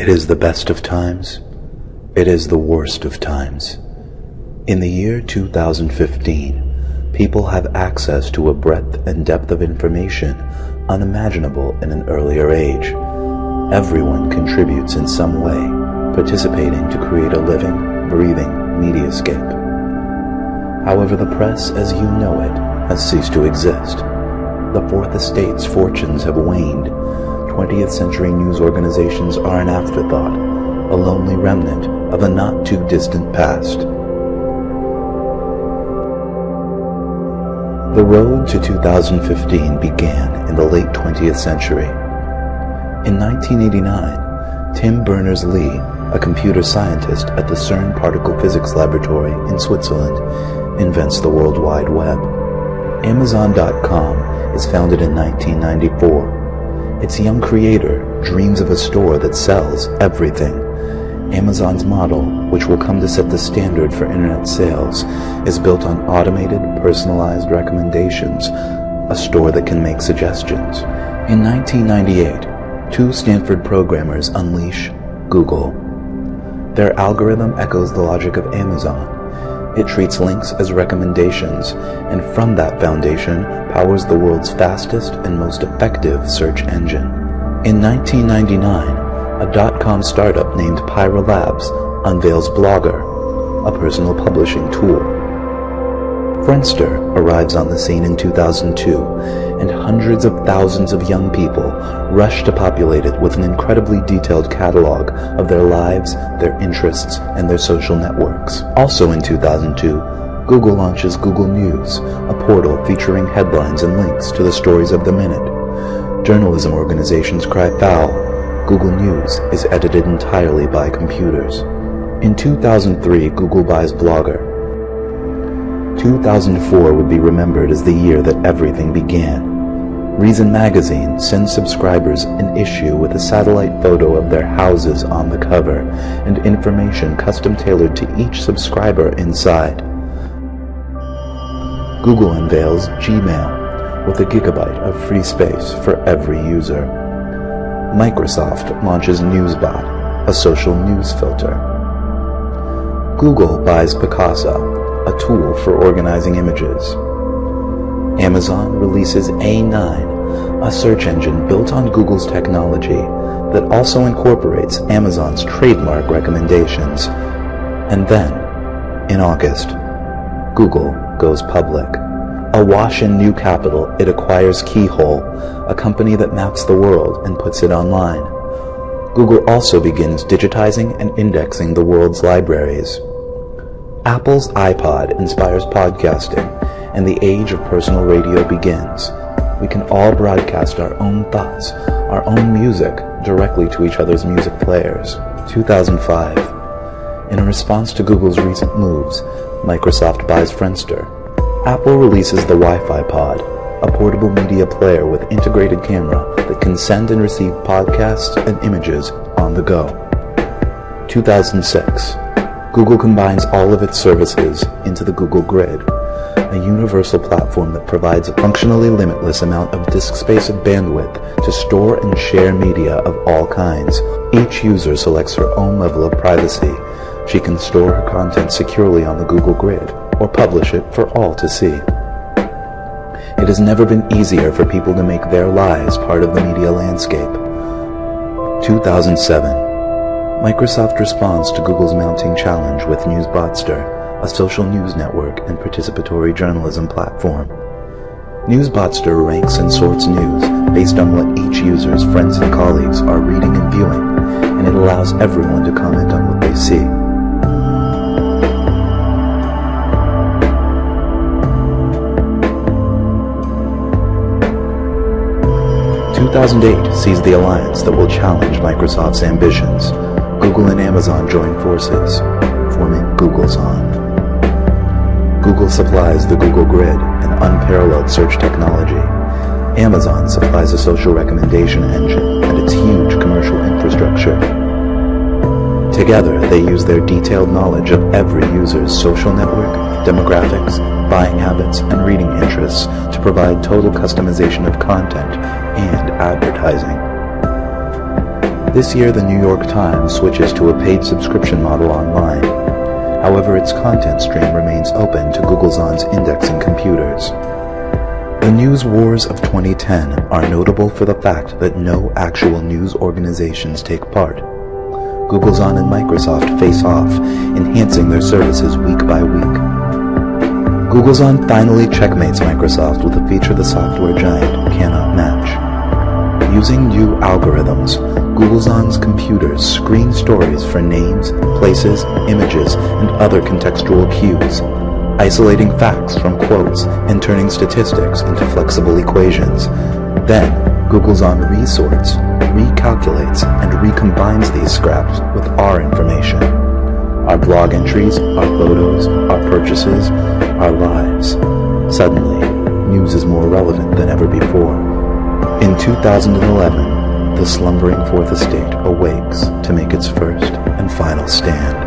It is the best of times. It is the worst of times. In the year 2015, people have access to a breadth and depth of information unimaginable in an earlier age. Everyone contributes in some way, participating to create a living, breathing mediascape. However, the press as you know it has ceased to exist. The Fourth Estate's fortunes have waned. 20th century news organizations are an afterthought, a lonely remnant of a not-too-distant past. The road to 2015 began in the late 20th century. In 1989, Tim Berners-Lee, a computer scientist at the CERN Particle Physics Laboratory in Switzerland, invents the World Wide Web. Amazon.com is founded in 1994. Its young creator dreams of a store that sells everything. Amazon's model, which will come to set the standard for internet sales, is built on automated, personalized recommendations, a store that can make suggestions. In 1998, two Stanford programmers unleash Google. Their algorithm echoes the logic of Amazon. It treats links as recommendations, and from that foundation powers the world's fastest and most effective search engine. In 1999, a dot-com startup named Pyra Labs unveils Blogger, a personal publishing tool. Friendster arrives on the scene in 2002, and hundreds of thousands of young people rush to populate it with an incredibly detailed catalog of their lives, their interests, and their social networks. Also in 2002, Google launches Google News, a portal featuring headlines and links to the stories of the minute. Journalism organizations cry foul. Google News is edited entirely by computers. In 2003, Google buys Blogger. 2004 would be remembered as the year that everything began. Reason magazine sends subscribers an issue with a satellite photo of their houses on the cover and information custom-tailored to each subscriber inside. Google unveils Gmail with a gigabyte of free space for every user. Microsoft launches NewsBot, a social news filter. Google buys Picasa, a tool for organizing images. Amazon releases A9, a search engine built on Google's technology that also incorporates Amazon's trademark recommendations. And then, in August, Google goes public. Awash in new capital, it acquires Keyhole, a company that maps the world and puts it online. Google also begins digitizing and indexing the world's libraries. Apple's iPod inspires podcasting, and the age of personal radio begins. We can all broadcast our own thoughts, our own music, directly to each other's music players. 2005. In a response to Google's recent moves, Microsoft buys Friendster. Apple releases the Wi-Fi Pod, a portable media player with integrated camera that can send and receive podcasts and images on the go. 2006. Google combines all of its services into the Google Grid, a universal platform that provides a functionally limitless amount of disk space and bandwidth to store and share media of all kinds. Each user selects her own level of privacy. She can store her content securely on the Google Grid, or publish it for all to see. It has never been easier for people to make their lives part of the media landscape. 2007. Microsoft responds to Google's mounting challenge with Newsbotster, a social news network and participatory journalism platform. Newsbotster ranks and sorts news based on what each user's friends and colleagues are reading and viewing, and it allows everyone to comment on what they see. 2008 sees the alliance that will challenge Microsoft's ambitions. Google and Amazon join forces, forming Google's On. Google supplies the Google Grid, an unparalleled search technology. Amazon supplies a social recommendation engine and its huge commercial infrastructure. Together, they use their detailed knowledge of every user's social network, demographics, buying habits, and reading interests to provide total customization of content and advertising. This year, the New York Times switches to a paid subscription model online. However, its content stream remains open to Google's indexing computers. The news wars of 2010 are notable for the fact that no actual news organizations take part. Google's and Microsoft face off, enhancing their services week by week. Google's finally checkmates Microsoft with a feature the software giant cannot match. Using new algorithms, Google's computers screen stories for names, places, images, and other contextual cues, isolating facts from quotes and turning statistics into flexible equations. Then, Google's resorts, recalculates, and recombines these scraps with our information. Our blog entries, our photos, our purchases, our lives. Suddenly, news is more relevant than ever before. In 2011, the slumbering Fourth Estate awakes to make its first and final stand.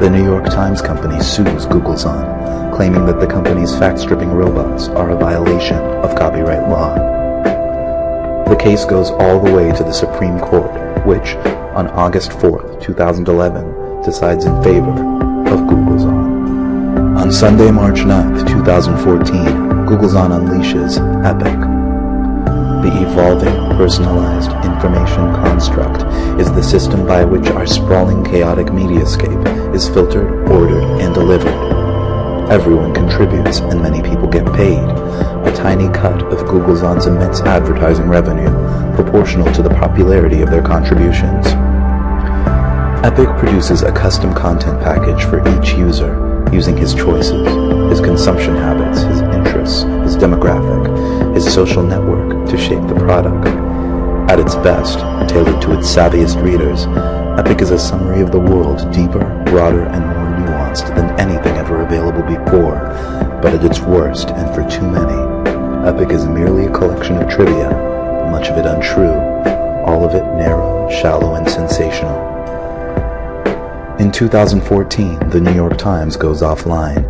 The New York Times company sues Google's claiming that the company's fact-stripping robots are a violation of copyright law. The case goes all the way to the Supreme Court, which, on August 4, 2011, decides in favor of Google's On Sunday, March 9, 2014, Google's unleashes Epic. The evolving, personalized information construct is the system by which our sprawling, chaotic mediascape is filtered, ordered, and delivered. Everyone contributes, and many people get paid, a tiny cut of Google's immense advertising revenue, proportional to the popularity of their contributions. Epic produces a custom content package for each user, using his choices, his consumption habits, his interests, his demographic, his social network to shape the product. At its best, tailored to its savviest readers, Epic is a summary of the world deeper, broader, and more nuanced than anything ever available before. But at its worst, and for too many, Epic is merely a collection of trivia, much of it untrue, all of it narrow, shallow, and sensational. In 2014, the New York Times goes offline.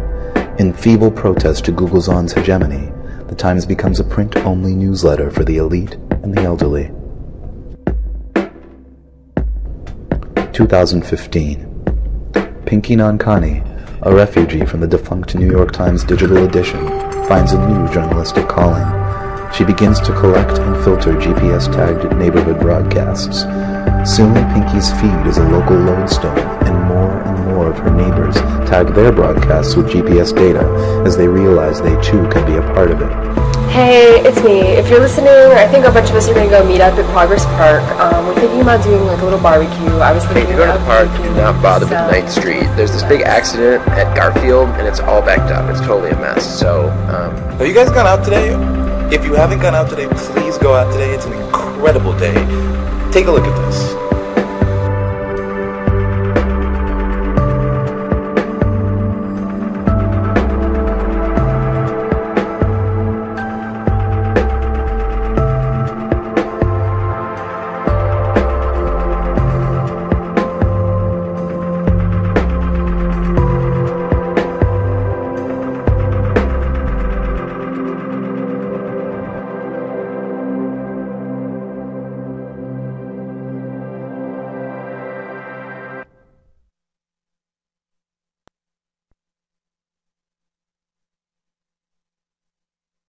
In feeble protest to Google's hegemony, the Times becomes a print-only newsletter for the elite and the elderly. 2015. Pinky Nankani, a refugee from the defunct New York Times digital edition, finds a new journalistic calling. She begins to collect and filter GPS-tagged neighborhood broadcasts. Soon, Pinky's feed is a local lodestone, and more of her neighbors tag their broadcasts with GPS data as they realize they too can be a part of it. Hey, it's me. If you're listening, I think a bunch of us are going to go meet up at Progress Park. We're thinking about doing like a little barbecue. I was thinking if you go to the park, do not bother with 9th Street. There's this big accident at Garfield, and it's all backed up. It's totally a mess. So, Have you guys gone out today? If you haven't gone out today, please go out today. It's an incredible day. Take a look at this.